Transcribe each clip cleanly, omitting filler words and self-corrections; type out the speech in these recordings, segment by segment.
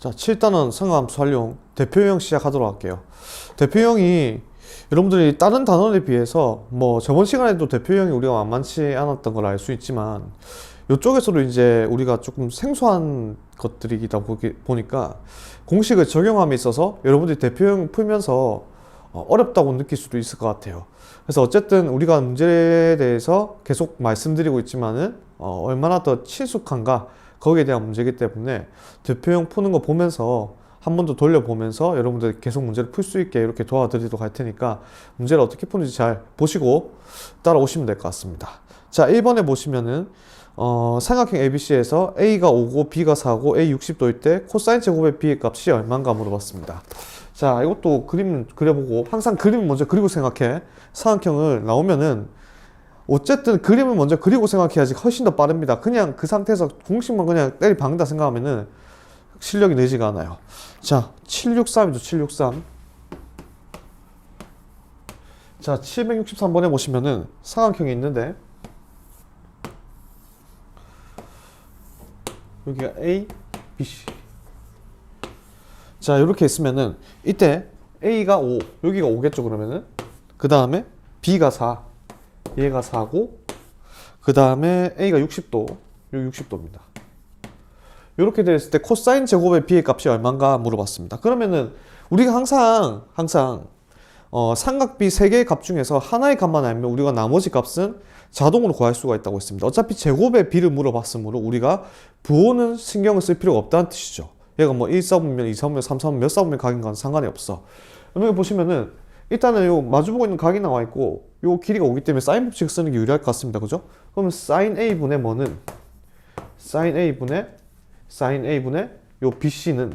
자, 7단원 상하함수 활용 대표형 시작하도록 할게요. 대표형이 여러분들이 다른 단원에 비해서 뭐 저번 시간에도 대표형이 우리가 만만치 않았던 걸 알 수 있지만 이쪽에서도 이제 우리가 조금 생소한 것들이다 보니까 공식을 적용함에 있어서 여러분들이 대표형 풀면서 어렵다고 느낄 수도 있을 것 같아요. 그래서 어쨌든 우리가 문제에 대해서 계속 말씀드리고 있지만은 얼마나 더 친숙한가 거기에 대한 문제이기 때문에 대표형 푸는 거 보면서 한 번 더 돌려보면서 여러분들 계속 문제를 풀 수 있게 이렇게 도와드리도록 할 테니까 문제를 어떻게 푸는지 잘 보시고 따라오시면 될 것 같습니다. 자, 1번에 보시면은 삼각형 ABC에서 A가 5고 B가 4고 A 60도일 때 코사인 제곱의 B의 값이 얼마인가 물어봤습니다. 자, 이것도 그림 그려보고 항상 그림을 먼저 그리고 생각해. 삼각형을 나오면은 어쨌든 그림을 먼저 그리고 생각해야지 훨씬 더 빠릅니다. 그냥 그 상태에서 공식만 그냥 때리 박는다 생각하면은 실력이 늘지가 않아요. 자, 763이죠, 763. 자, 763번에 보시면은 삼각형이 있는데 여기가 A, B, C. 자, 이렇게 있으면은 이때 A가 5, 여기가 5겠죠, 그러면은. 그 다음에 B가 4, 얘가 4고, 그 다음에 A가 60도, 여기 60도입니다. 이렇게 됐을 때 코사인 제곱의 B의 값이 얼마인가 물어봤습니다. 그러면은 우리가 항상 삼각비 3개의 값 중에서 하나의 값만 알면 우리가 나머지 값은 자동으로 구할 수가 있다고 했습니다. 어차피 제곱의 B를 물어봤으므로 우리가 부호는 신경을 쓸 필요가 없다는 뜻이죠. 얘가 뭐 1사분면, 2사분면, 3사분면, 몇 사분면 각인 건 상관이 없어. 여기 보시면은 일단은 요 마주보고 있는 각이 나와 있고 요 길이가 오기 때문에 사인 법칙을 쓰는 게 유리할 것 같습니다. 그죠? 그러면 사인 A분의 뭐는 사인 A분의 요 BC는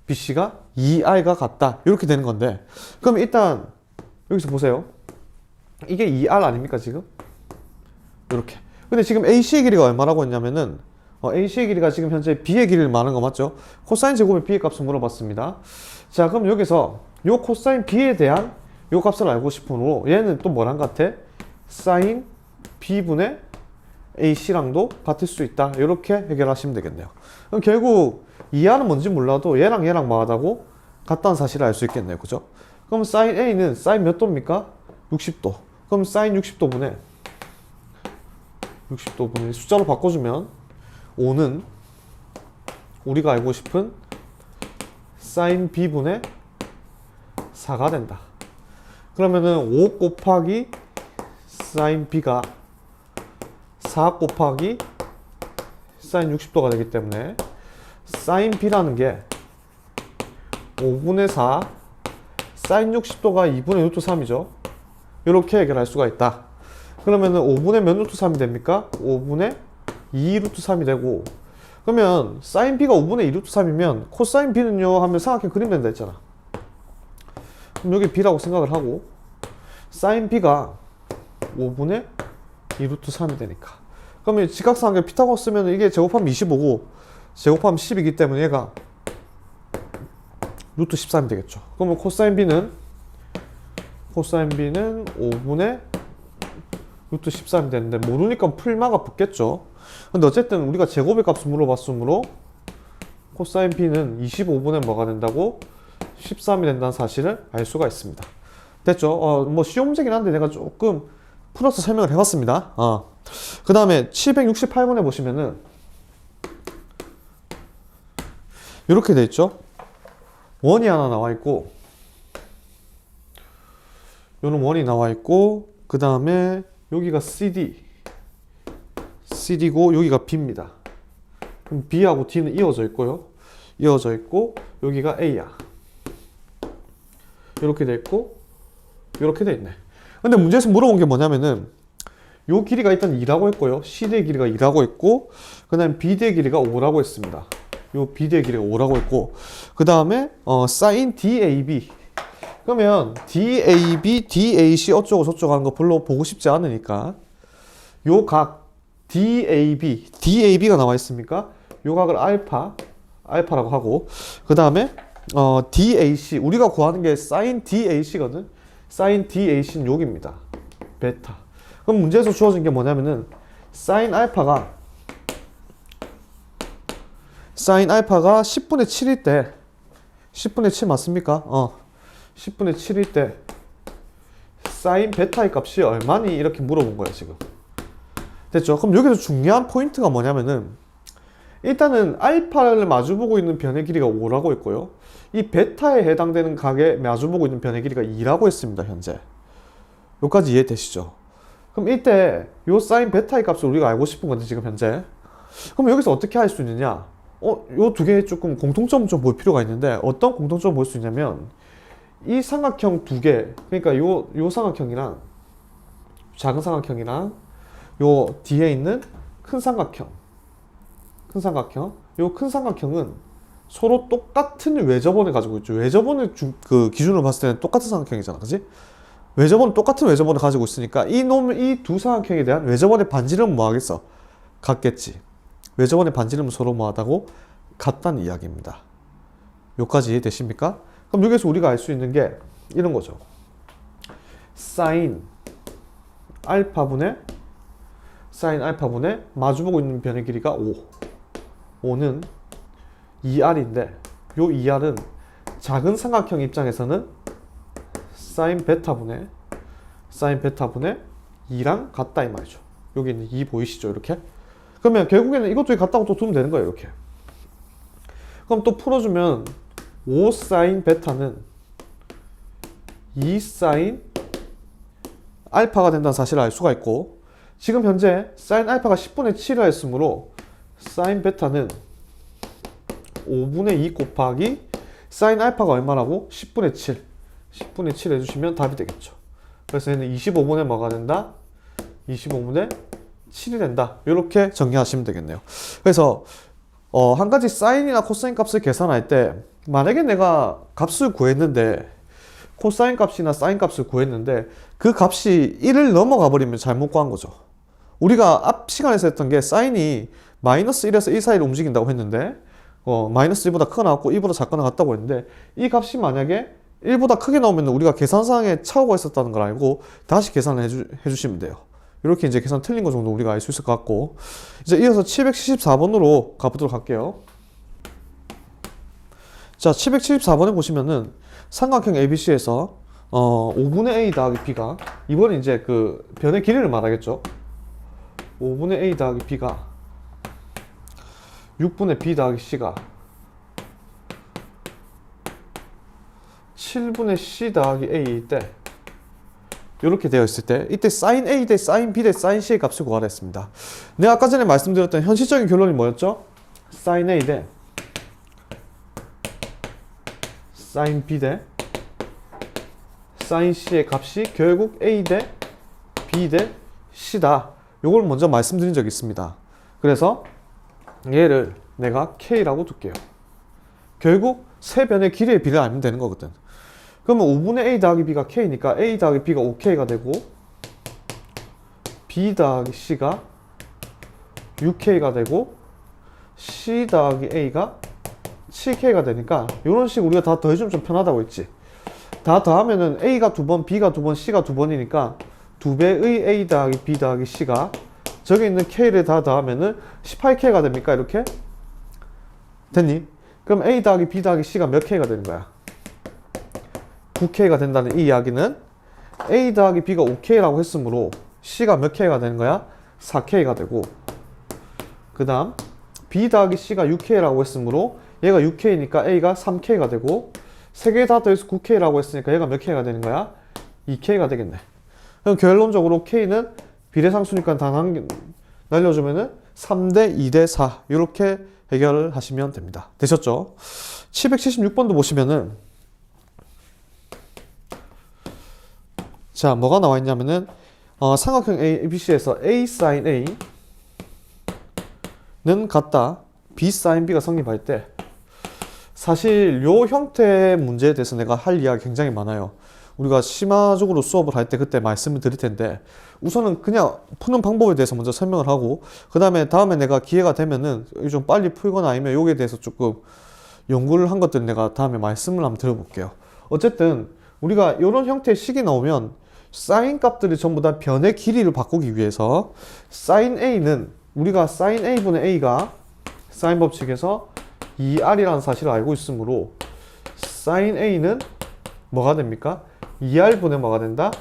BC가 2R과 같다. 이렇게 되는 건데 그럼 일단 여기서 보세요. 이게 2R 아닙니까 지금? 이렇게. 근데 지금 AC의 길이가 얼마라고 했냐면은 AC의 길이가 지금 현재 B의 길이를 말하는 거 맞죠? 코사인 제곱의 B의 값을 물어봤습니다. 자, 그럼 여기서 요 코사인 B에 대한 요 값을 알고 싶으므로 얘는 또 뭐랑 같아? 사인 B분의 AC랑도 같을 수 있다. 이렇게 해결하시면 되겠네요. 그럼 결국 2R은 뭔지 몰라도 얘랑 뭐하다고 같다는 사실을 알 수 있겠네요. 그죠? 그럼 사인 A는 사인 몇 도입니까? 60도. 그럼 사인 60도분의 숫자로 바꿔주면 5는 우리가 알고 싶은 사인 B분의 4가 된다. 그러면은 5 곱하기 사인 B가 4 곱하기 사인 60도가 되기 때문에 사인 B라는 게 5분의 4 사인 60도가 2분의 루트 3이죠. 이렇게 해결할 수가 있다. 그러면은 5분의 몇 루트 3이 됩니까? 5분의 2 루트 3이 되고 그러면 사인 B가 5분의 2 루트 3이면 코사인 B는요 하면 삼각형 그림 된다 했잖아. 그럼 여기 B라고 생각을 하고 사인 B가 5분의 2 루트 3이 되니까 그러면 직각삼각형 피타고라스 쓰면 이게 제곱하면 25고 제곱하면 10이기 때문에 얘가 루트 13이 되겠죠. 그러면 코사인 B는 5분의 루트 13이 되는데 모르니까 풀마가 붙겠죠. 근데 어쨌든 우리가 제곱의 값을 물어봤으므로 코사인 B는 25분의 뭐가 된다고? 13이 된다는 사실을 알 수가 있습니다. 됐죠? 뭐 시험 문제긴 한데 내가 조금 풀어서 설명을 해봤습니다. 그 다음에 768번에 보시면은 이렇게 돼 있죠. 원이 하나 나와 있고 요는 원이 나와 있고 그 다음에 여기가 CD고 여기가 B입니다. 그럼 B하고 D는 이어져 있고요. 이어져 있고 여기가 A야. 이렇게 돼 있고 이렇게 돼 있네. 근데 문제에서 물어본 게 뭐냐면은 요 길이가 일단 2라고 했고요. CD의 길이가 2라고 했고 그 다음에 BD의 길이가 5라고 했습니다. 요 BD의 길이가 5라고 했고 그 다음에 sin DAB 그러면 DAB, DAC 어쩌고 저쩌고 하는 거 별로 보고 싶지 않으니까 요 각 DAB가 나와 있습니까? 요 각을 알파라고 하고 그 다음에 DAC 우리가 구하는 게 sin DAC거든. sin DAC는 여기입니다. 베타. 그럼 문제에서 주어진 게 뭐냐면은 sin 알파가 사인 알파가 10분의 7일 때 10분의 7 맞습니까? 10분의 7일 때 사인 베타의 값이 얼마니? 이렇게 물어본 거예요 지금. 됐죠? 그럼 여기서 중요한 포인트가 뭐냐면은 일단은 알파를 마주보고 있는 변의 길이가 5라고 했고요. 이 베타에 해당되는 각에 마주보고 있는 변의 길이가 2라고 했습니다. 현재 여기까지 이해되시죠? 그럼 이때 요 사인 베타의 값을 우리가 알고 싶은 건데 지금 현재. 그럼 여기서 어떻게 할 수 있느냐? 요 두 개의 조금 공통점을 좀 볼 필요가 있는데 어떤 공통점을 볼 수 있냐면 이 삼각형 두 개, 그러니까 요 삼각형이랑 작은 삼각형이랑 요 뒤에 있는 큰 삼각형, 요 큰 삼각형은 서로 똑같은 외접원을 가지고 있죠. 외접원을 그 기준으로 봤을 때는 똑같은 삼각형이잖아, 그지? 똑같은 외접원을 가지고 있으니까 이 두 삼각형에 대한 외접원의 반지름은 뭐 하겠어? 같겠지. 외접원의 반지름은 서로 뭐하다고? 같다는 이야기입니다. 여기까지 이해되십니까? 그럼 여기서 우리가 알 수 있는 게 이런 거죠. 사인 알파분의 마주보고 있는 변의 길이가 5는 2r인데 요 2r은 작은 삼각형 입장에서는 사인 베타분의 2랑 같다 이 말이죠. 여기 있는 2 보이시죠? 이렇게. 그러면 결국에는 이것 중에 같다고 또 두면 되는 거예요. 이렇게. 그럼 또 풀어주면 5 사인 베타는 2 사인 알파가 된다는 사실을 알 수가 있고, 지금 현재 사인 알파가 10분의 7을 했으므로 사인 베타는 5분의 2 곱하기 사인 알파가 얼마라고? 10분의 7 해주시면 답이 되겠죠. 그래서 얘는 25분의 뭐가 된다? 25분의 7이 된다. 이렇게 정리하시면 되겠네요. 그래서 한 가지 사인이나 코사인 값을 계산할 때 만약에 내가 값을 구했는데 코사인 값이나 사인 값을 구했는데 그 값이 1을 넘어가 버리면 잘못 구한 거죠. 우리가 앞 시간에서 했던 게 사인이 마이너스 1에서 1 사이로 움직인다고 했는데 마이너스 1보다 크거나 같고 2보다 작거나 같다고 했는데 이 값이 만약에 1보다 크게 나오면 우리가 계산상에 차오가 있었다는 걸 알고 다시 계산을 해주시면 돼요. 이렇게 이제 계산 틀린 거 정도 우리가 알 수 있을 것 같고, 이제 이어서 774번으로 가보도록 할게요. 자, 774번에 보시면은 삼각형 ABC에서 5분의 A 더하기 B가, 이번에 이제 그 변의 길이를 말하겠죠. 5분의 A 더하기 B가 6분의 B 더하기 C가 7분의 C 더하기 A일 때, 이렇게 되어 있을 때 이때 sin A 대 sin B 대 sin C의 값을 구하라 했습니다. 내가 아까 전에 말씀드렸던 현실적인 결론이 뭐였죠? sin A 대 sin B 대 sin C의 값이 결국 A 대 B 대 C다. 요걸 먼저 말씀드린 적이 있습니다. 그래서 얘를 내가 K라고 둘게요. 결국 세 변의 길이의 비를 알면 되는 거거든. 그러면 5분의 A 더하기 B가 K니까 A 더하기 B가 5K가 되고 B 더하기 C가 6K가 되고 C 더하기 A가 7K가 되니까 이런 식으로 우리가 다 더해주면 좀 편하다고 했지. 다 더하면은 A가 2번, B가 2번, C가 2번이니까 2배의 A 더하기 B 더하기 C가 저기 있는 K를 다 더하면은 18K가 됩니까? 이렇게? 됐니? 그럼 A 더하기 B 더하기 C가 몇 K가 되는 거야? 9K가 된다는 이 이야기는 A 더하기 B가 5K라고 했으므로 C가 몇 K가 되는 거야? 4K가 되고, 그 다음 B 더하기 C가 6K라고 했으므로 얘가 6K니까 A가 3K가 되고, 3개 다 더해서 9K라고 했으니까 얘가 몇 K가 되는 거야? 2K가 되겠네. 그럼 결론적으로 K는 비례상수니까 단 한 개 날려주면은 3대 2대 4 이렇게 해결을 하시면 됩니다. 되셨죠? 776번도 보시면은 자, 뭐가 나와 있냐면은 삼각형 ABC에서 A sin A는 같다, B sin B가 성립할 때, 사실 요 형태의 문제에 대해서 내가 할 이야기 굉장히 많아요. 우리가 심화적으로 수업을 할 때 그때 말씀을 드릴 텐데, 우선은 그냥 푸는 방법에 대해서 먼저 설명을 하고, 그 다음에 내가 기회가 되면은 좀 빨리 풀거나 아니면 요기에 대해서 조금 연구를 한 것들 내가 다음에 말씀을 한번 드려볼게요. 어쨌든 우리가 이런 형태의 식이 나오면 사인 값들이 전부 다 변의 길이를 바꾸기 위해서 sin A는 우리가 sin A분의 A가 사인 법칙에서 2R이라는 사실을 알고 있으므로 sin A는 뭐가 됩니까? 2R분의 뭐가 된다?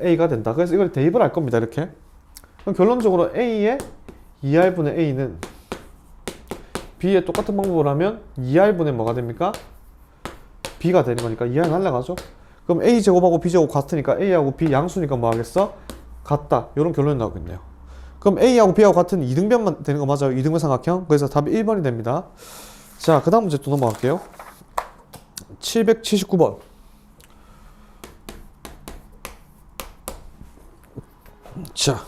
A가 된다. 그래서 이걸 대입을 할 겁니다. 이렇게. 그럼 결론적으로 A의 2R분의 A는 B의 똑같은 방법으로 하면 2R분의 뭐가 됩니까? B가 되는 거니까 2R 날라가죠. 그럼 A제곱하고 B제곱 같으니까 A하고 B 양수니까 뭐 하겠어? 같다. 이런 결론이 나오겠네요. 그럼 A하고 B하고 같은 이등변만 되는 거 맞아요? 이등변 삼각형. 그래서 답이 1번이 됩니다. 자, 그 다음 문제 또 넘어갈게요. 779번. 자,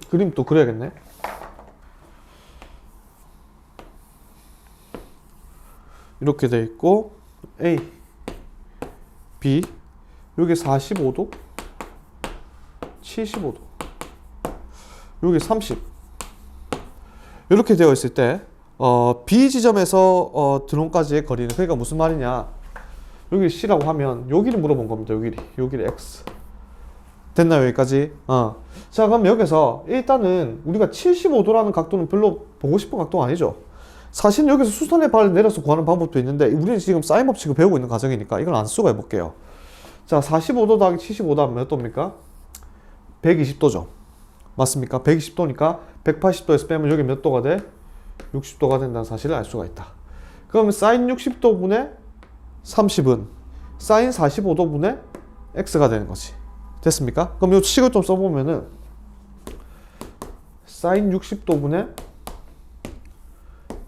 그림 또 그려야겠네. 이렇게 돼 있고 A, B, 여기 45도, 75도, 여기 30. 이렇게 되어 있을 때 B 지점에서 드론까지의 거리는, 그러니까 무슨 말이냐, 여기 C라고 하면 여기를 물어본 겁니다. 여기를 X. 됐나요? 여기까지? 자, 그럼 여기서 일단은 우리가 75도라는 각도는 별로 보고 싶은 각도가 아니죠. 사실 여기서 수선의 발을 내려서 구하는 방법도 있는데 우리는 지금 사인 법칙을 배우고 있는 과정이니까 이걸 안 쓰고 해볼게요. 자, 45도 더하기 75도 하면 몇 도입니까? 120도죠. 맞습니까? 120도니까 180도에서 빼면 여기 몇 도가 돼? 60도가 된다는 사실을 알 수가 있다. 그러면 사인 60도분의 30은 사인 45도분의 x가 되는 거지. 됐습니까? 그럼 이 식을 좀 써보면은 사인 60도분의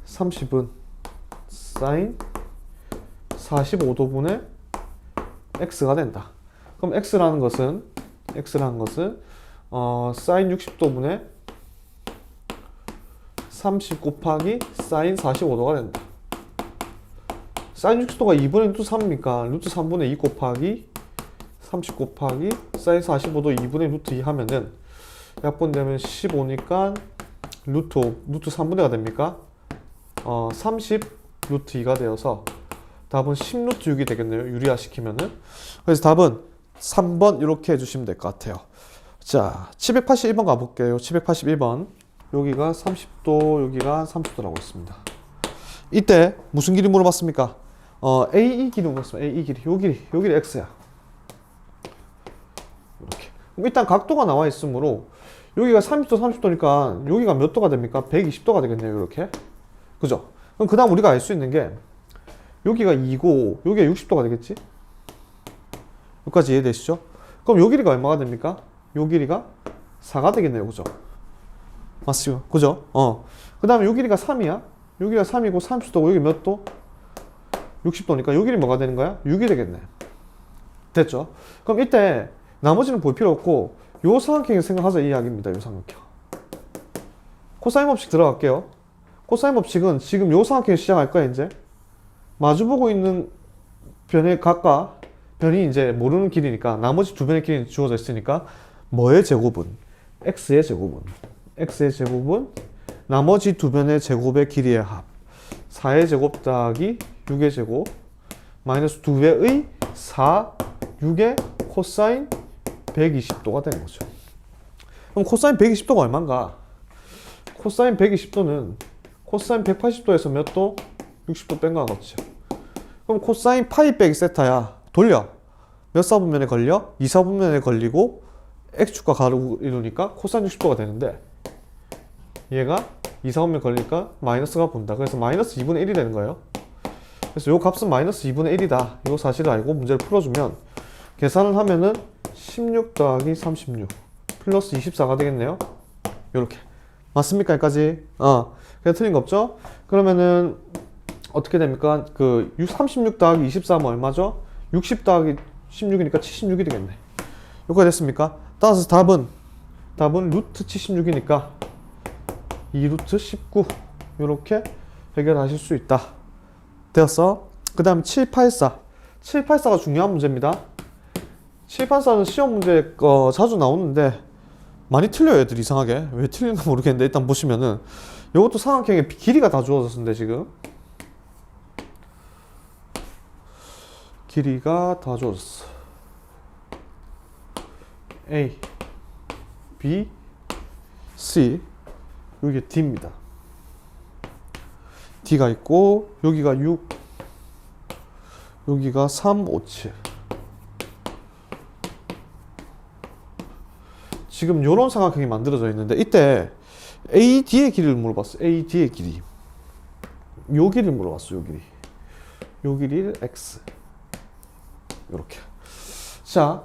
30은 사인 45도분의 x가 된다. 그럼 x라는 것은 사인 60도분의 30 곱하기 사인 45도가 된다. 사인 60도가 2분의 루트 3입니까? 루트 3분의 2 곱하기 30 곱하기 사인 45도 2분의 루트 2 하면은 약분되면 15니까 루트 3분의가 됩니까? 30 루트 2가 되어서 답은 10 루트 6이 되겠네요. 유리화 시키면은. 그래서 답은 3번 이렇게 해주시면 될 것 같아요. 자, 781번 가볼게요. 781번. 여기가 30도, 여기가 30도라고 있습니다. 이때 무슨 길이 물어봤습니까? AE 길이 물어봤습니다. AE 길이. 요 길이 X야. 이렇게. 그럼 일단 각도가 나와 있으므로 여기가 30도, 30도니까 여기가 몇 도가 됩니까? 120도가 되겠네요. 이렇게. 그죠? 그럼 그 다음 우리가 알 수 있는 게 여기가 2고 여기가 60도가 되겠지? 여기까지 이해되시죠? 그럼 요 길이가 얼마가 됩니까? 요 길이가 4가 되겠네요. 그죠? 맞죠? 그죠? 그 다음에 요 길이가 3이야. 여기가 3이고 30도고 여기 몇 도? 60도니까 요 길이 뭐가 되는 거야? 6이 되겠네. 됐죠? 그럼 이때 나머지는 볼 필요 없고 요 삼각형을 생각하자 이 이야기입니다. 요 삼각형. 코사인 법칙 들어갈게요. 코사인 법칙은 지금 요 삼각형을 시작할 거야. 이제 마주보고 있는 변의 각과 변이 이제 모르는 길이니까 나머지 두 변의 길이 주어져 있으니까 뭐의 제곱은? x의 제곱은 나머지 두 변의 제곱의 길이의 합 4의 제곱 더하기 6의 제곱 마이너스 2배의 4, 6의 코사인 120도가 되는 거죠. 그럼 코사인 120도가 얼마인가? 코사인 120도는 코사인 180도에서 몇 도? 60도 뺀 거랑 같죠. 그럼 코사인 파이 빼기 세타야. 돌려. 몇 사분면에 걸려? 2사분면에 걸리고 x축과 가로 이루니까 코사인 60도가 되는데 얘가 2사분면 걸리니까 마이너스가 본다. 그래서 마이너스 2분의 1이 되는 거예요. 그래서 요 값은 마이너스 2분의 1이다. 이 사실을 알고 문제를 풀어주면 계산을 하면은 16 더하기 36 플러스 24가 되겠네요. 요렇게. 맞습니까? 여기까지? 그냥 틀린 거 없죠? 그러면은 어떻게 됩니까? 36 더하기 24면 얼마죠? 60 더하기 16이니까 76이 되겠네. 여기가 됐습니까? 따라서 답은 루트 76이니까 2루트 19 이렇게 해결하실 수 있다. 되었어? 그 다음 784가 중요한 문제입니다. 784는 시험 문제 자주 나오는데 많이 틀려요. 애들 이상하게. 왜 틀리는지 모르겠는데 일단 보시면은 이것도 삼각형의 길이가 다 주어졌는데 지금 길이가 다 주어졌어. A, B, C, 이게 D입니다. D가 있고 여기가 6, 여기가 3, 5, 7. 지금 요런 삼각형이 만들어져 있는데 이때 AD의 길이를 물어봤어. AD의 길이. 요 길이를 물어봤어. 요 길이. 요 길이를 X. 요렇게. 자,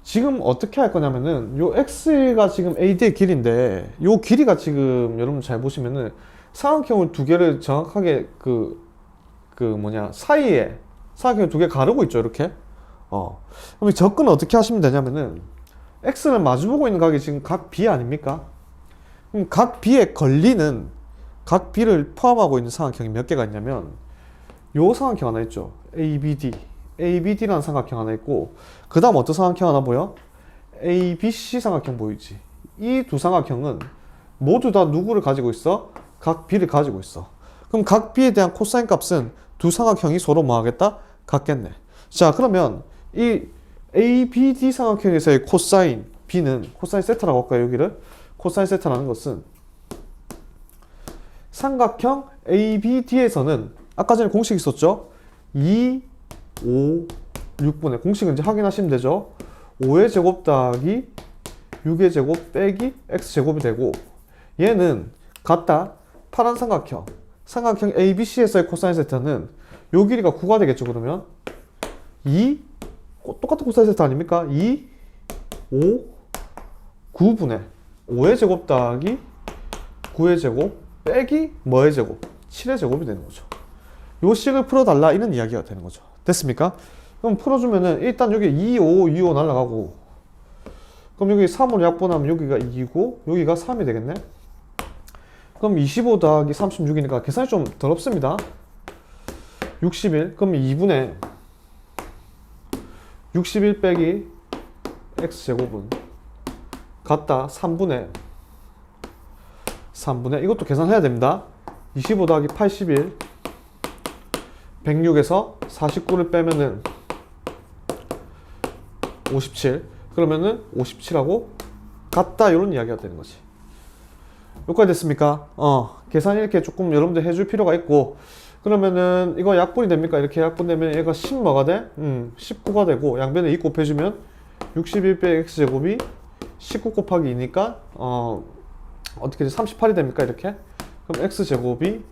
지금 어떻게 할 거냐면은 요 X가 지금 AD의 길인데 요 길이가 지금 여러분 잘 보시면은 삼각형을 두 개를 정확하게 사이에 삼각형을 두 개 가르고 있죠. 이렇게. 그럼 이 접근을 어떻게 하시면 되냐면은 X는 마주보고 있는 각이 지금 각 B 아닙니까? 그럼 각 B에 걸리는 각 B를 포함하고 있는 삼각형이 몇 개가 있냐면 요 삼각형 하나 있죠. ABD. ABD라는 삼각형 하나 있고 그 다음 어떤 삼각형 하나 보여? ABC 삼각형 보이지? 이 두 삼각형은 모두 다 누구를 가지고 있어? 각 B를 가지고 있어. 그럼 각 B에 대한 코사인 값은 두 삼각형이 서로 뭐 하겠다? 같겠네. 자, 그러면 이 ABD 삼각형에서의 코사인 B는 코사인 세타라고 할까요? 여기를 코사인 세타라는 것은 삼각형 ABD에서는 아까 전에 공식 있었죠? 2, 5, 6분의 공식은 이제 확인하시면 되죠? 5의 제곱 더하기 6의 제곱 빼기 x제곱이 되고 얘는 같다 파란 삼각형 ABC에서의 코사인 세타는 요 길이가 9가 되겠죠. 그러면 2 똑같은 코사인 세타 아닙니까? 2, 5, 9분의 5의 제곱 더하기 9의 제곱 빼기 뭐의 제곱? 7의 제곱이 되는 거죠. 요 식을 풀어달라 이런 이야기가 되는 거죠. 됐습니까? 그럼 풀어주면은 일단 여기 2, 5, 2, 5 날라가고 그럼 여기 3으로 약분하면 여기가 2고 여기가 3이 되겠네. 그럼 25 더하기 36이니까 계산이 좀 더럽습니다. 61 그럼 2분의 61 빼기 x제곱은 같다 3분의 이것도 계산해야 됩니다. 25 더하기 81 106에서 49를 빼면은 57 그러면은 57하고 같다 이런 이야기가 되는 거지. 여기까지 됐습니까? 계산 이렇게 조금 여러분들 해줄 필요가 있고 그러면은 이거 약분이 됩니까? 이렇게 약분되면 얘가 10 뭐가 돼? 19가 되고 양변에 2 곱해주면 61 빼기 x제곱이 19 곱하기 2니까 어떻게 되지? 38이 됩니까? 이렇게 그럼 x제곱이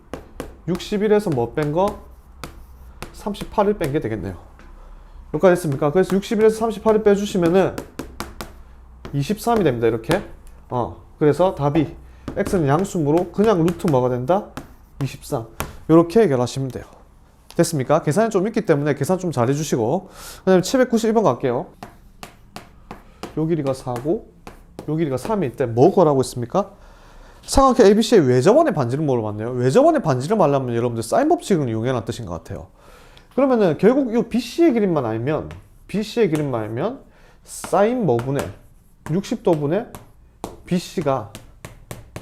61에서 뭐 뺀 거? 38을 뺀 게 되겠네요. 여기까지 됐습니까? 그래서 61에서 38을 빼주시면은 23이 됩니다. 이렇게. 그래서 답이 x는 양수므로 그냥 루트 뭐가 된다? 23. 이렇게 해결하시면 돼요. 됐습니까? 계산이 좀 있기 때문에 계산 좀 잘 해주시고 그 다음에 791번 갈게요. 요 길이가 4고 요 길이가 3일 때 뭐 구하라고 했습니까? 삼각형 ABC의 외접원의 반지를 물어봤네요. 외접원의 반지를 말하면 여러분들 사인 법칙을 이용해라는 뜻인 것 같아요. 그러면은 결국 이 BC의 길이만 알면 사인 뭐분의 60도분의 BC가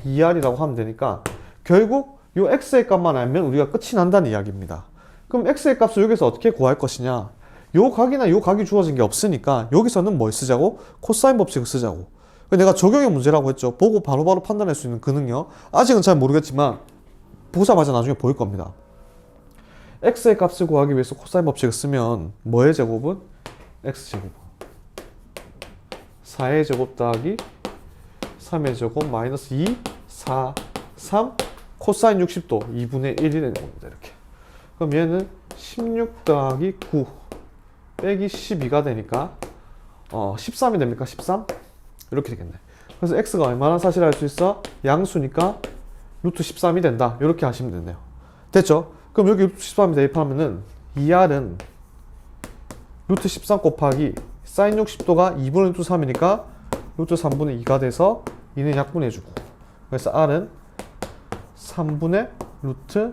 2R이라고 하면 되니까 결국 이 X의 값만 알면 우리가 끝이 난다는 이야기입니다. 그럼 X의 값을 여기서 어떻게 구할 것이냐? 요 각이나 요 각이 주어진 게 없으니까 여기서는 뭘 쓰자고? 코사인 법칙을 쓰자고. 내가 적용의 문제라고 했죠. 보고 바로바로 판단할 수 있는 그 능력. 아직은 잘 모르겠지만 보자마자 나중에 보일 겁니다. x의 값을 구하기 위해서 코사인 법칙을 쓰면 뭐의 제곱은? x제곱 4의 제곱 더하기 3의 제곱 마이너스 2, 4, 3 코사인 60도 2분의 1이 되는 겁니다. 이렇게. 그럼 얘는 16 더하기 9 빼기 12가 되니까 13이 됩니까? 13? 이렇게 되겠네. 그래서 x가 얼마나 사실을 알 수 있어? 양수니까 루트 13이 된다. 이렇게 하시면 되네요. 됐죠? 그럼 여기 루트 13이 대입하면은 2r은 루트 13 곱하기 사인 60도가 2분의 루트 3이니까 루트 3분의 2가 돼서 2는 약분해주고 그래서 r은 3분의 루트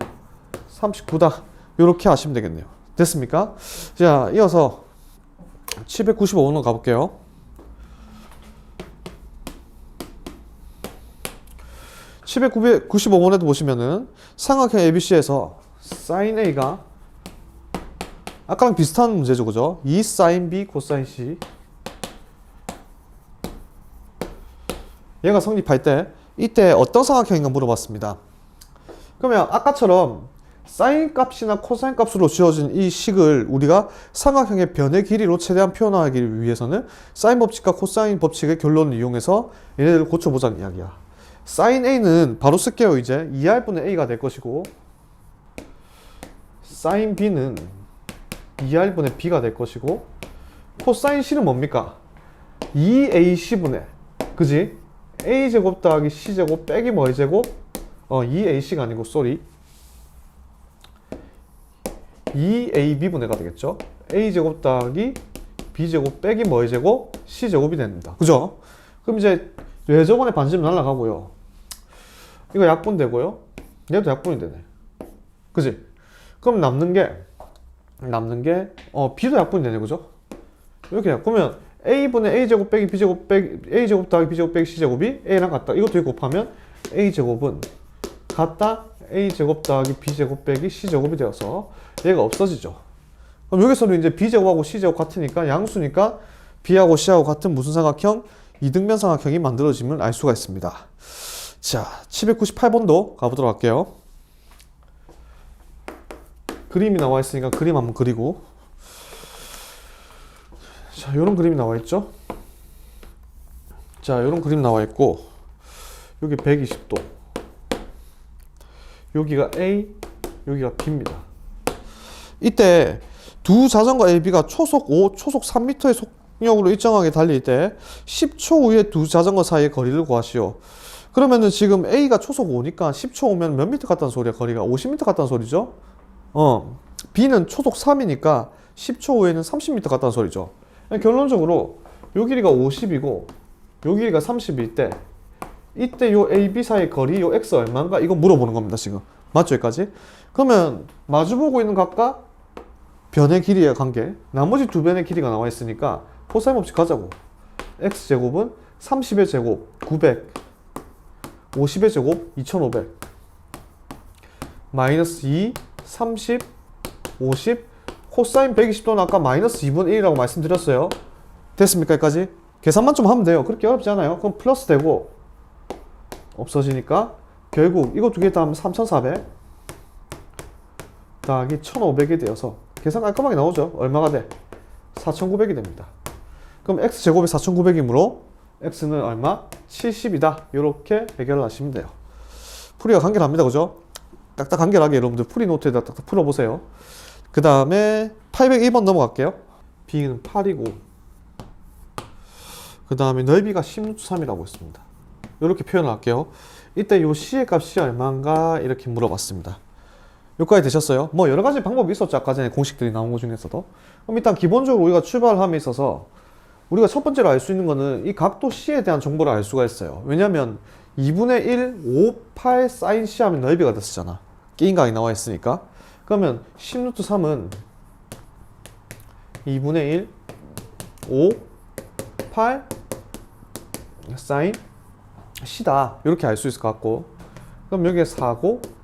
39다. 이렇게 하시면 되겠네요. 됐습니까? 자, 이어서 795번 가볼게요. 795번에도 보시면은 삼각형 ABC에서 sin A가 아까랑 비슷한 문제죠, 그죠? 2 sin B 코사인 C 얘가 성립할 때 이때 어떤 삼각형인가 물어봤습니다. 그러면 아까처럼 사인 값이나 코사인 값으로 지어진 이 식을 우리가 삼각형의 변의 길이로 최대한 표현하기 위해서는 사인 법칙과 코사인 법칙의 결론을 이용해서 얘네들을 고쳐보자는 이야기야. 사인 A는 바로 쓸게요. 이제 2R분의 A가 될 것이고, 사인 B는 2R분의 B가 될 것이고, 코사인 C는 뭡니까? 2AC분의, 그지? A제곱 더하기 C제곱 빼기 뭐의 제곱? 2AC가 아니고, 쏘리. 2AB분의가 되겠죠? A제곱 더하기 B제곱 빼기 뭐의 제곱? C제곱이 됩니다. 그죠? 그럼 이제 외접원의 반지름 날라가고요. 이거 약분되고요. 얘도 약분이 되네. 그지? 그럼 남는 게 B도 약분이 되네. 그죠? 이렇게 그러면 A분의 A제곱 빼기 B제곱 빼기 A제곱 더하기 B제곱 빼기 C제곱이 A랑 같다. 이것도 곱하면 A제곱은 같다 A제곱 더하기 B제곱 빼기 C제곱이 되어서 얘가 없어지죠. 그럼 여기서는 이제 B제곱하고 C제곱 같으니까 양수니까 B하고 C하고 같은 무슨 삼각형? 이등변 삼각형이 만들어짐을 알 수가 있습니다. 자, 798번도 가보도록 할게요. 그림이 나와 있으니까 그림 한번 그리고, 자, 요런 그림이 나와 있죠? 자, 요런 그림 나와 있고, 여기 120도, 여기가 A, 여기가 B입니다. 이때 두 자전거 AB가 초속 5, 초속 3m의 속력으로 일정하게 달릴 때 10초 후에 두 자전거 사이의 거리를 구하시오. 그러면은 지금 A가 초속 5니까 10초 후면 몇 미터 같다는 소리야? 거리가 50m 같다는 소리죠? B는 초속 3이니까 10초 후에는 30m 같다는 소리죠. 결론적으로 요 길이가 50이고 요 길이가 30일 때 이때 요 AB 사이의 거리 요 X 얼마인가? 이거 물어보는 겁니다. 지금 맞죠? 여기까지? 그러면 마주보고 있는 각과 변의 길이의 관계, 나머지 두 변의 길이가 나와 있으니까 코사인 법칙 가자고. X제곱은 30의 제곱 900, 50의 제곱 2500, 마이너스 2, 30, 50, 코사인 120도는 아까 마이너스 2분의 1이라고 말씀드렸어요. 됐습니까? 여기까지? 계산만 좀 하면 돼요. 그렇게 어렵지 않아요. 그럼 플러스 되고 없어지니까 결국 이거 두 개 다 하면 3400 더하기 1500이 되어서 계산 깔끔하게 나오죠. 얼마가 돼? 4900이 됩니다. 그럼 X제곱이 4900이므로 X는 얼마? 70이다. 이렇게 해결을 하시면 돼요. 풀이가 간결합니다. 그죠? 딱딱 간결하게 여러분들 풀이 노트에다 딱딱 풀어보세요. 그 다음에 801번 넘어갈게요. B는 8이고 그 다음에 넓이가 16.3이라고 했습니다. 이렇게 표현을 할게요. 이때 요 C의 값이 얼마인가 이렇게 물어봤습니다. 여기까지 되셨어요? 뭐 여러 가지 방법이 있었죠. 아까 전에 공식들이 나온 것 중에서도. 그럼 일단 기본적으로 우리가 출발함에 있어서 우리가 첫 번째로 알 수 있는 거는 이 각도 C에 대한 정보를 알 수가 있어요. 왜냐면 2분의 1, 5, 8 사인 C 하면 넓이가 됐었잖아. 끼인각이 나와 있으니까. 그러면 10루트3은 2분의 1, 5, 8 사인 C다. 이렇게 알 수 있을 것 같고. 그럼 여기에 4고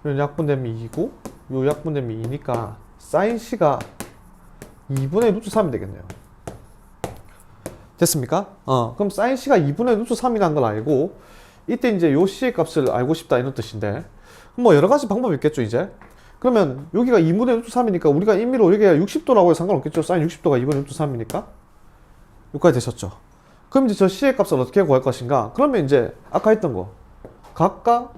요 약분되면 2고 요 약분되면 2니까 사인 C가 2분의 루트 3이 되겠네요. 됐습니까? 그럼 사인 C가 2분의 루트 3이라는 걸 알고 이때 이제 요 C의 값을 알고 싶다 이런 뜻인데 뭐 여러 가지 방법이 있겠죠 이제. 그러면 여기가 2분의 루트 3이니까 우리가 임의로 여기가 60도라고 해서 상관없겠죠. 사인 60도가 2분의 루트 3이니까 여기까지 되셨죠. 그럼 이제 저 C의 값을 어떻게 구할 것인가? 그러면 이제 아까 했던 거 각각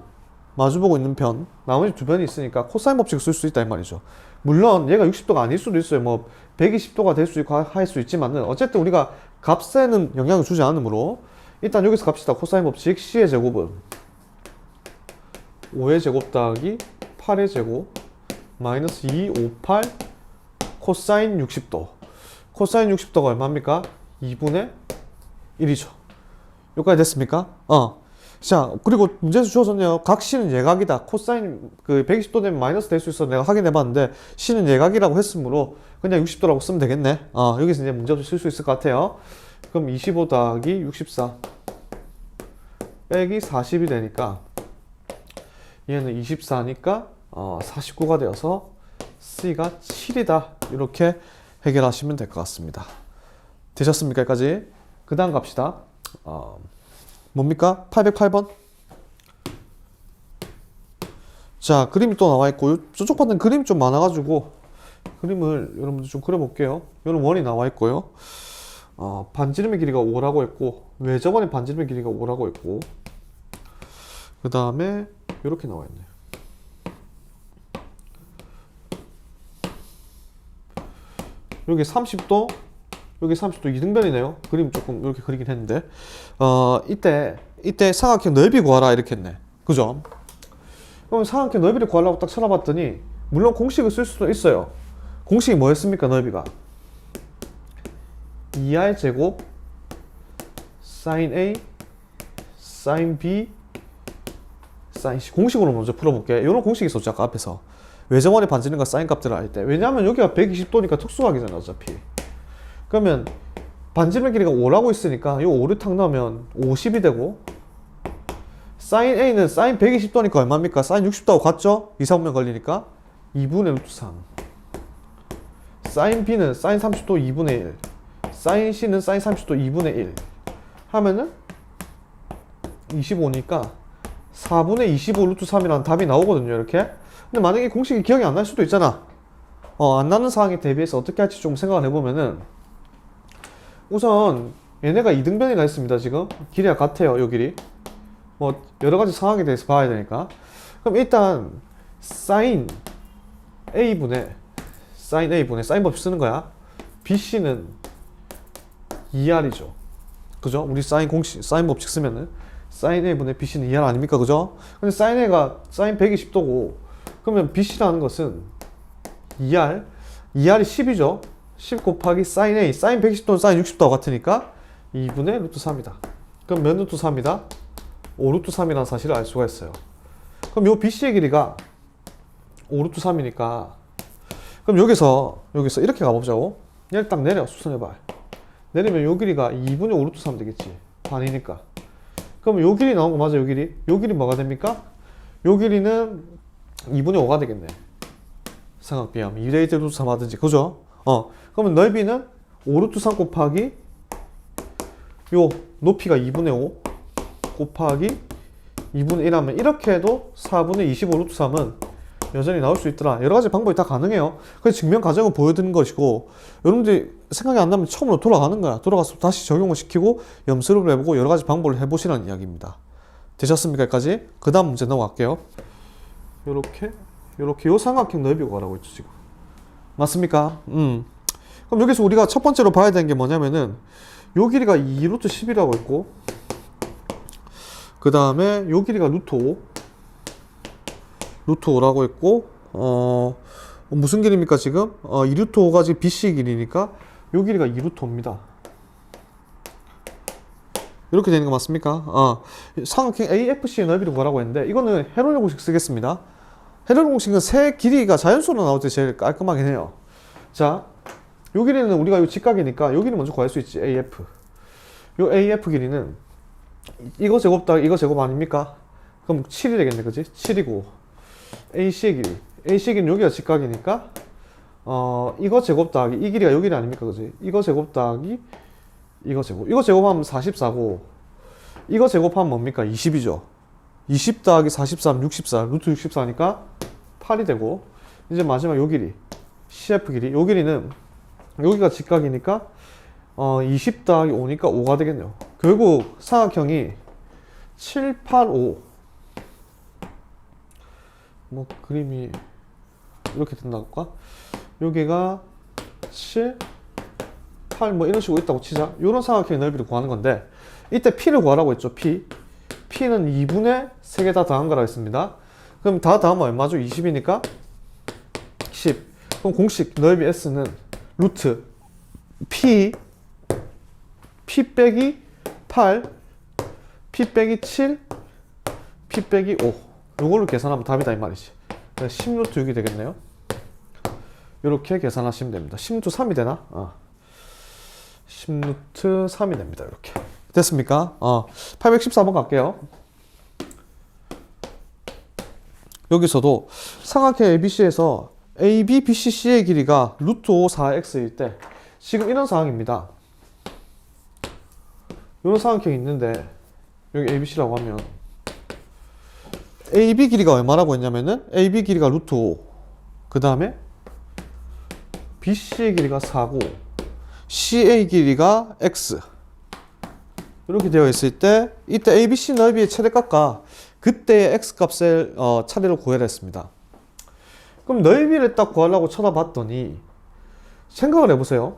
마주보고 있는 변, 나머지 두 변이 있으니까 코사인 법칙을 쓸 수 있다 이 말이죠. 물론 얘가 60도가 아닐 수도 있어요. 뭐 120도가 될 수 있고 할 수 있지만은 어쨌든 우리가 값에는 영향을 주지 않으므로 일단 여기서 갑시다. 코사인 법칙 C의 제곱은 5의 제곱 더하기 8의 제곱 마이너스 2, 5, 8 코사인 60도. 코사인 60도가 얼마입니까? 2분의 1이죠. 여기까지 됐습니까? 자, 그리고 문제에서 주어졌네요. 각 C는 예각이다. 코사인 120도 되면 마이너스 될 수 있어. 내가 확인해 봤는데 C는 예각이라고 했으므로 그냥 60도라고 쓰면 되겠네. 여기서 이제 문제도 쓸 수 있을 것 같아요. 그럼 25 더하기 64 빼기 40이 되니까 얘는 24니까 49가 되어서 C가 7이다. 이렇게 해결하시면 될 것 같습니다. 되셨습니까? 여기까지. 그 다음 갑시다. 뭡니까? 808번? 자, 그림이 또 나와 있고, 저쪽 파트는 그림이 좀 많아가지고, 그림을 여러분들 좀 그려볼게요. 요런 원이 나와 있고요. 반지름의 길이가 5라고 했고, 외접원의 반지름의 길이가 5라고 했고, 그 다음에, 이렇게 나와 있네요. 여기 30도, 여기 30도 이등변이네요. 그림 조금 이렇게 그리긴 했는데, 이때 삼각형 넓이 구하라 이렇게 했네. 그죠? 그럼 삼각형 넓이를 구하려고 딱 찾아봤더니, 물론 공식을 쓸 수도 있어요. 공식이 뭐였습니까, 넓이가? 2r 제곱 sin A sin B sin C. 공식으로 먼저 풀어볼게. 이런 공식이 있었죠, 아까 앞에서. 외접원의 반지름과 사인 값들을 알 때. 왜냐하면 여기가 120도니까 특수각이잖아, 어차피. 그러면 반지름의 길이가 5라고 있으니까 이 5를 탁 넣으면 50이 되고, sin A는 sin 120도니까 얼마입니까? sin 60도하고 같죠? 2, 4분면 걸리니까 2분의 루트 3. sin B는 sin 30도 2분의 1. sin C는 sin 30도 2분의 1 하면은 25니까 4분의 25 루트 3이라는 답이 나오거든요, 이렇게. 근데 만약에 공식이 기억이 안 날 수도 있잖아. 안 나는 상황에 대비해서 어떻게 할지 좀 생각을 해보면은, 우선 얘네가 이등변이라 했습니다. 지금 길이가 같아요, 요 길이. 뭐 여러가지 상황에 대해서 봐야 되니까. 그럼 일단 sin A분의 sin 법칙 쓰는 거야. BC는 2R이죠. 그죠? 우리 사인 법칙 쓰면은 sin A분의 BC는 2R 아닙니까? 그죠? 근데 sin A가 sin 120도고, 그러면 BC라는 것은 2R 10이죠? 10 곱하기 sin A, sin 120도는 sin 60도와 같으니까 2분의 루트 3이다. 그럼 몇 루트 3이다? 5 루트 3이라는 사실을 알 수가 있어요. 그럼 요 BC의 길이가 5 루트 3이니까, 그럼 여기서 이렇게 가보자고. 얘를 딱 내려, 수선해봐. 내리면 요 길이가 2분의 5 루트 3 되겠지. 반이니까. 그럼 요 길이 나온 거 맞아, 요 길이? 요 길이 뭐가 됩니까? 요 길이는 2분의 5가 되겠네. 삼각비하면 2레이드 루트 3 하든지, 그죠? 그러면 넓이는 5 루트 3 곱하기 요 높이가 2분의 5 곱하기 2분의 1 하면, 이렇게 해도 4분의 25 루트 3은 여전히 나올 수 있더라. 여러 가지 방법이 다 가능해요. 그래서 증명 과정을 보여드리는 것이고, 여러분들이 생각이 안 나면 처음으로 돌아가는 거야. 돌아가서 다시 적용을 시키고 염수를 해보고 여러 가지 방법을 해보시라는 이야기입니다. 되셨습니까? 여기까지? 그 다음 문제 넘어갈게요. 요렇게 요 삼각형 넓이 구하라고 했죠, 지금. 맞습니까? 그럼 여기서 우리가 첫 번째로 봐야 되는 게 뭐냐면은, 요 길이가 2루트 10이라고 했고, 그 다음에 요 길이가 루트 5라고 했고, 무슨 길입니까, 지금? 2루트 5가 지금 BC 길이니까 요 길이가 2루트 5입니다. 이렇게 되는 거 맞습니까? 삼각형 AFC의 넓이를 구하라고 했는데, 이거는 헤론의 공식 쓰겠습니다. 헤론의 공식은 세 길이가 자연수로 나올 때 제일 깔끔하긴 해요. 자, 요 길이는 우리가 요 직각이니까 요 길이 먼저 구할 수 있지, AF. 요 AF 길이는 이거 제곱 더하기 이거 제곱 아닙니까? 그럼 7이 되겠네, 그지? 7이고, AC의 길이는 여기가 직각이니까, 이거 제곱 더하기 이 길이가 요 길이 아닙니까, 그지? 이거 제곱 더하기 이거 제곱하면 44고, 이거 제곱하면 뭡니까? 20이죠. 20 더하기 43, 64, 루트 64니까 8이 되고, 이제 마지막 요 길이, CF 길이, 요 길이는 여기가 직각이니까 20 더하기 5니까 5가 되겠네요. 결국 삼각형이 7, 8, 5, 뭐 그림이 이렇게 된다고 할까? 여기가 7, 8 뭐 이런 식으로 있다고 치자. 이런 삼각형의 넓이를 구하는 건데, 이때 P를 구하라고 했죠. P는 2분의 3개 다 더한 거라고 했습니다. 그럼 다 더하면 얼마죠? 20이니까 10. 그럼 공식 넓이 S는 루트 P 빼기 8, P 빼기 7, P 빼기 5. 요걸로 계산하면 답이다 이 말이지. 10루트 6이 되겠네요. 이렇게 계산하시면 됩니다. 10루트 3이 되나? 10루트 3이 됩니다. 이렇게. 됐습니까? 814번 갈게요. 여기서도 삼각형 ABC에서 AB, BC, C의 길이가 루트 5, 4x일 때, 지금 이런 상황입니다. 이런 삼각형이 있는데, 여기 ABC라고 하면, AB 길이가 얼마라고 했냐면은 AB 길이가 루트 5, 그 다음에 BC의 길이가 4고 CA 길이가 X 이렇게 되어 있을 때 이때 ABC 넓이의 최대값과 그때의 X 값을 차례로 구해라 했습니다. 그럼 넓이를 딱 구하려고 쳐다봤더니 생각을 해보세요.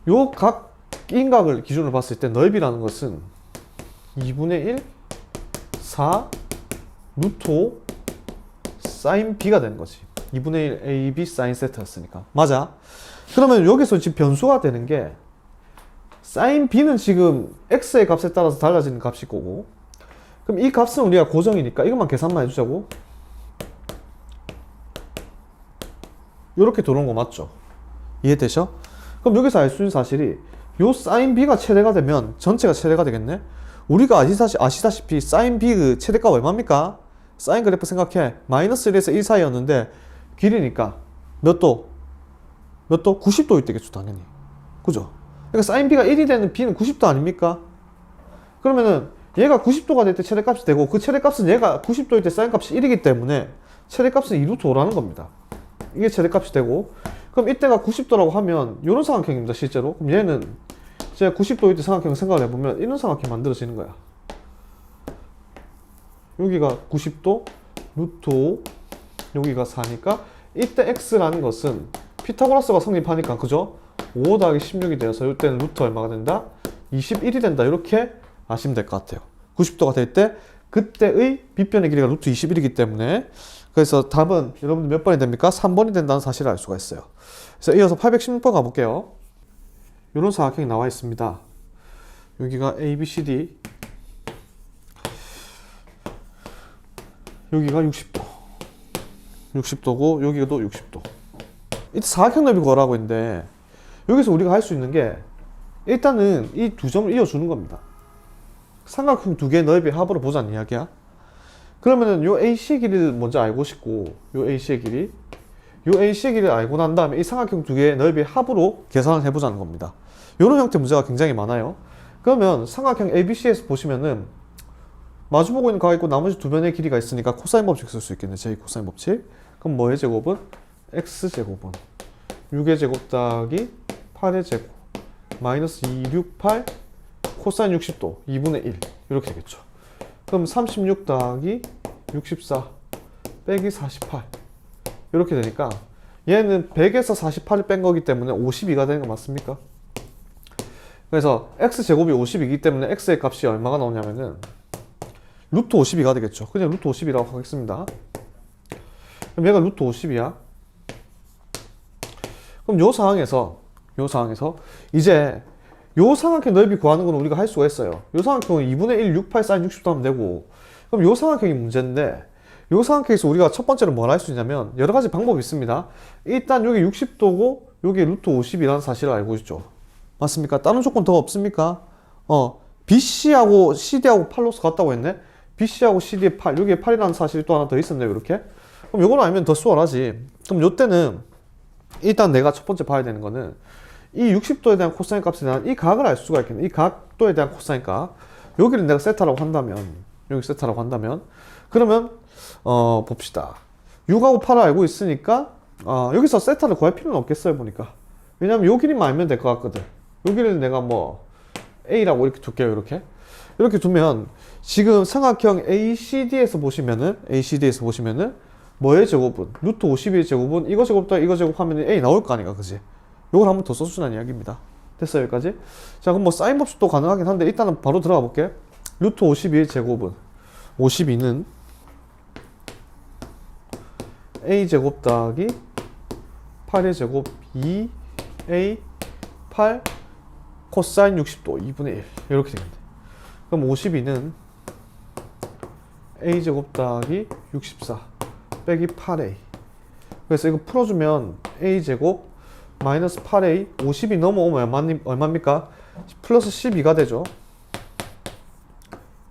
요 각 인각을 기준으로 봤을 때 넓이라는 것은 2분의 1 4 루트 5 사인 B가 되는 거지. 2분의 1 AB 사인 세트였으니까. 맞아. 그러면 여기서 지금 변수가 되는 게 사인 B는 지금 X의 값에 따라서 달라지는 값일 거고, 그럼 이 값은 우리가 고정이니까 이것만 계산만 해주자고. 이렇게 들어온 거 맞죠? 이해되셔? 그럼 여기서 알 수 있는 사실이 요 사인 B가 최대가 되면 전체가 최대가 되겠네? 우리가 아시다시피 사인 B 그 최대값 얼마입니까? 사인 그래프 생각해. 마이너스 1에서 1 사이였는데 길이니까 몇 도? 몇 도? 90도일 때겠죠, 당연히. 그죠? 그러니까 사인 B가 1이 되는 B는 90도 아닙니까? 그러면은 얘가 90도가 될 때 최대값이 되고 그 최대값은 얘가 90도일 때 사인 값이 1이기 때문에 최대값은 2루트 5라는 겁니다. 이게 최대값이 되고, 그럼 이때가 90도라고 하면 이런 삼각형입니다, 실제로. 그럼 얘는 제가 90도일 때 삼각형 생각을 해보면 이런 삼각형이 만들어지는 거야. 여기가 90도, 루트 5, 여기가 4니까 이때 x라는 것은 피타고라스가 성립하니까, 그죠? 5 더하기 16이 되어서 이때는 루트 얼마가 된다? 21이 된다. 이렇게 아시면 될 것 같아요. 90도가 될 때 그때의 빗변의 길이가 루트 21이기 때문에, 그래서 답은 여러분들 몇 번이 됩니까? 3번이 된다는 사실을 알 수가 있어요. 그래서 이어서 816번 가볼게요. 이런 사각형이 나와 있습니다. 여기가 ABCD, 여기가 60도 60도고 여기도 60도. 이때 사각형 넓이 구하라고 했는데 여기서 우리가 할 수 있는 게 일단은 이 두 점을 이어주는 겁니다. 삼각형 두 개의 넓이 합으로 보자는 이야기야. 그러면은 요 AC의 길이를 먼저 알고 싶고, 요 AC의 길이, 요 AC의 길이를 알고 난 다음에 이 삼각형 두 개의 넓이의 합으로 계산을 해보자는 겁니다. 요런 형태 문제가 굉장히 많아요. 그러면 삼각형 ABC에서 보시면은 마주보고 있는 각이 있고 나머지 두 변의 길이가 있으니까 코사인 법칙 쓸 수 있겠네. 제 코사인 법칙. 그럼 뭐의 제곱은? X제곱은 6의 제곱 더하기 8의 제곱 마이너스 268 코사인 60도 2분의 1 이렇게 되겠죠. 그럼 36 더하기 64 빼기 48 이렇게 되니까 얘는 100에서 48을 뺀 거기 때문에 52가 되는 거 맞습니까? 그래서 x제곱이 50이기 때문에 x의 값이 얼마가 나오냐면은 루트 52가 되겠죠. 그냥 루트 50이라고 하겠습니다. 그럼 얘가 루트 50이야. 그럼 요 상황에서 이제 요 삼각형 넓이 구하는 건 우리가 할 수가 있어요. 요 삼각형은 2분의 1 68 사인 60도 하면 되고, 그럼 요 삼각형이 문제인데, 요 상황에서 우리가 첫 번째로 뭘 할 수 있냐면 여러 가지 방법이 있습니다. 일단 여기 60도고 여기 루트 50이라는 사실을 알고 있죠. 맞습니까? 다른 조건 더 없습니까? BC하고 CD하고 8로서 같다고 했네. BC하고 CD의 8, 여기에 8이라는 사실이 또 하나 더 있었네요. 이렇게. 그럼 요걸 알면 더 수월하지. 그럼 요때는 일단 내가 첫 번째 봐야 되는 거는 이 60도에 대한 코사인 값에 대한 이 각을 알 수가 있겠네. 이 각도에 대한 코사인 값. 여기를 내가 세타라고 한다면, 여기 세타라고 한다면, 그러면 봅시다. 6하고 8을 알고 있으니까 여기서 세타를 구할 필요는 없겠어요, 보니까. 왜냐면 요 길이만 알면 될 것 같거든. 요 길이를 내가 뭐 A라고 이렇게 둘게요. 이렇게 두면 지금 삼각형 ACD에서 보시면은 뭐의 제곱은? 루트 52의 제곱은 이거 제곱다 이거 제곱하면 A 나올 거 아니까, 그지? 요걸 한번 더 써주라는 이야기입니다. 됐어요, 여기까지? 자, 그럼 뭐 사인 법칙도 가능하긴 한데 일단은 바로 들어가 볼게. 루트 52의 제곱은 52는 A제곱 더하기 8의 제곱 2A 8 코사인 60도 2분의 1 이렇게 되겠네. 그럼 52는 A제곱 더하기 64 빼기 8A. 그래서 이거 풀어주면 A제곱 마이너스 8A 50이 넘어오면 얼마입니까? 플러스 12가 되죠.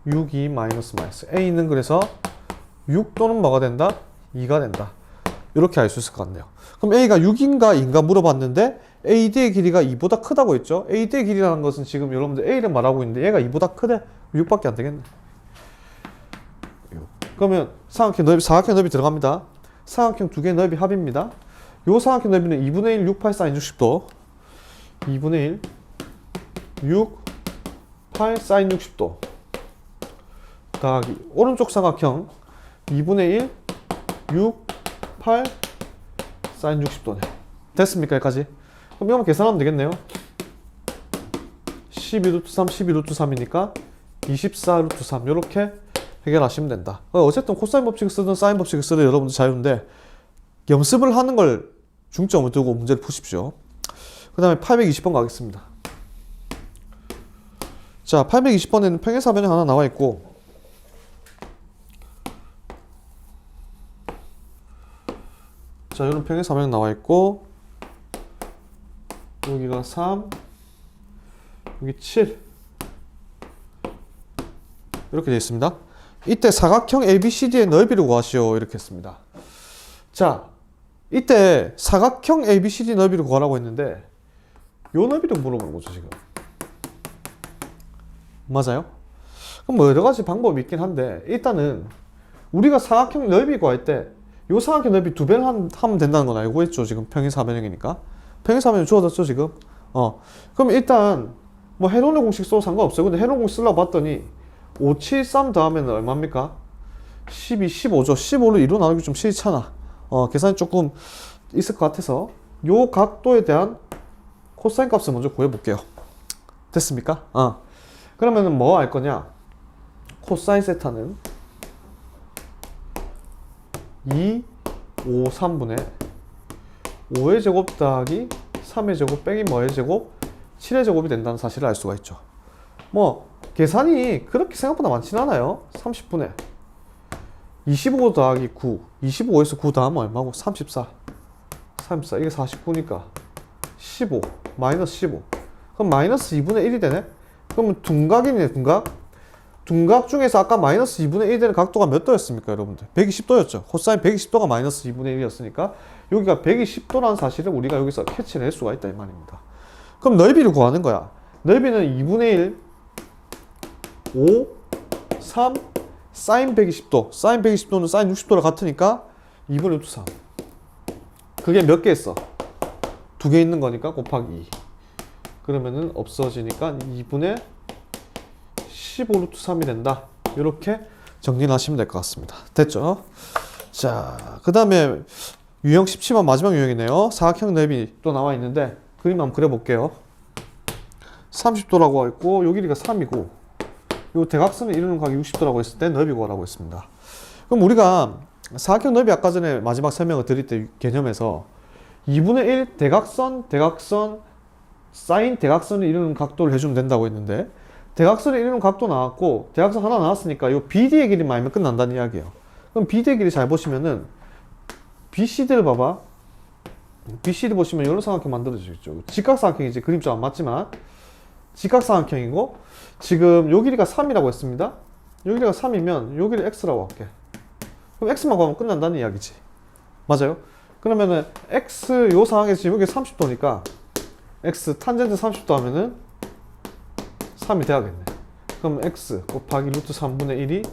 6이 마이너스 A는 그래서 6 또는 뭐가 된다? 2가 된다. 이렇게 알 수 있을 것 같네요. 그럼 A가 6인가 2인가 물어봤는데 AD의 길이가 2보다 크다고 했죠. AD의 길이라는 것은 지금 여러분들 A를 말하고 있는데 얘가 2보다 크대. 6밖에 안 되겠네. 6. 그러면 사각형 넓이 들어갑니다. 사각형 두 개의 넓이 합입니다. 요 사각형 넓이는 2분의 1, 6, 8, sin 60도. 2분의 1, 6, 8, sin 60도. 더하기 오른쪽 사각형 2분의 1, 6, 8, sin 60도네. 됐습니까? 여기까지? 그럼 이거만 계산하면 되겠네요. 12루트 3, 12루트 3이니까 24루트 3 이렇게 해결하시면 된다. 어쨌든 코사인 법칙을 쓰든 사인 법칙을 쓰든 여러분들 자유인데 염습을 하는 걸 중점을 두고 문제를 푸십시오. 그 다음에 820번 가겠습니다. 자, 820번에는 평행사변형 하나 나와 있고 자, 이런 평행사변형 나와 있고 여기가 3 여기 7 이렇게 되어 있습니다. 이때 사각형 ABCD의 넓이를 구하시오 이렇게 했습니다. 자, 이때 사각형 ABCD 넓이를 구하라고 했는데 요 넓이를 물어보는 거죠 지금. 맞아요? 그럼 뭐 여러 가지 방법이 있긴 한데 일단은 우리가 사각형 넓이 구할 때 요 사각형 넓이 2배를 하면 된다는 건 알고 있죠. 지금 평행사변형이니까. 평행사변형 주어졌죠 지금. 그럼 일단 뭐 헤론의 공식 써도 상관없어요. 근데 헤론 공식 쓰려고 봤더니 5, 7, 3 더하면 얼마입니까? 12, 15죠. 15를 2로 나누기 좀 싫잖아. 계산이 조금 있을 것 같아서 요 각도에 대한 코사인 값을 먼저 구해볼게요. 됐습니까? 그러면은 뭐 알 거냐? 코사인 세타는 2, 5, 3분의 5의 제곱 더하기 3의 제곱 빼기 뭐의 제곱 7의 제곱이 된다는 사실을 알 수가 있죠. 뭐 계산이 그렇게 생각보다 많진 않아요. 30분의 25 더하기 9 25에서 9 더하면 얼마고? 34 이게 49니까 15 마이너스 15 그럼 마이너스 2분의 1이 되네? 그러면 둔각이네. 둔각 중에서 아까 마이너스 2분의 1 되는 각도가 몇 도였습니까 여러분들? 120도였죠. 코사인 120도가 마이너스 2분의 1이었으니까 여기가 120도라는 사실을 우리가 여기서 캐치를 할 수가 있다 이 말입니다. 그럼 넓이를 구하는 거야. 넓이는 2분의 1 5 3 사인 120도 사인 120도는 사인 60도랑 같으니까 2분의 루트 3 그게 몇 개 있어? 2개 있는 거니까 곱하기 2 그러면은 없어지니까 2분의 15 루트 3이 된다. 이렇게 정리를 하시면 될 것 같습니다. 됐죠? 자, 그 다음에 유형 17번 마지막 유형이네요. 사각형 넓이 또 나와 있는데 그림 한번 그려볼게요. 30도라고 했고 요 길이가 3이고 요 대각선을 이루는 각이 60도라고 했을 때 넓이 구하라고 했습니다. 그럼 우리가 사각형 넓이 아까 전에 마지막 설명을 드릴 때 개념에서 2분의 1 대각선 사인 대각선을 이루는 각도를 해주면 된다고 했는데 대각선을 이루는 각도 나왔고 대각선 하나 나왔으니까 요 BD의 길이만 알면 끝난다는 이야기예요. 그럼 BD의 길이 잘 보시면은 BCD를 봐봐. BCD 보시면 이런 삼각형 만들어지겠죠. 직각삼각형이지 그림자 안 맞지만 직각삼각형이고 지금 요 길이가 3이라고 했습니다. 요 길이가 3이면 요 길이 X라고 할게. 그럼 X만 구하면 끝난다는 이야기지. 맞아요? 그러면은 X 요 상황에서 지금 여기 30도니까 X 탄젠트 30도 하면은 3이 돼야겠네. 그럼 X 곱하기 루트 3분의 1이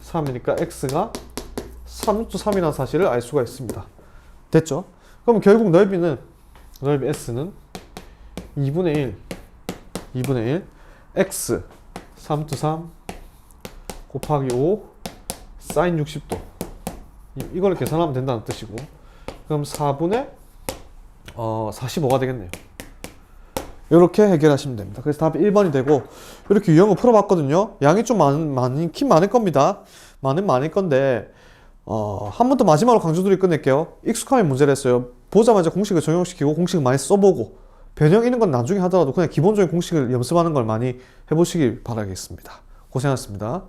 3이니까 X가 3루트 3이라는 사실을 알 수가 있습니다. 됐죠? 그럼 결국 넓이 S는 2분의 1 X 3루트 3 곱하기 5 사인 60도 이걸 계산하면 된다는 뜻이고 그럼 4분의 45가 되겠네요. 이렇게 해결하시면 됩니다. 그래서 답이 1번이 되고 이렇게 유형을 풀어봤거든요. 양이 좀 많긴 많을 겁니다. 많을 건데 한 번 더 마지막으로 강조드리고 끝낼게요. 익숙하면 문제를 했어요. 보자마자 공식을 적용시키고 공식을 많이 써보고 변형 이런 건 나중에 하더라도 그냥 기본적인 공식을 연습하는 걸 많이 해보시길 바라겠습니다. 고생하셨습니다.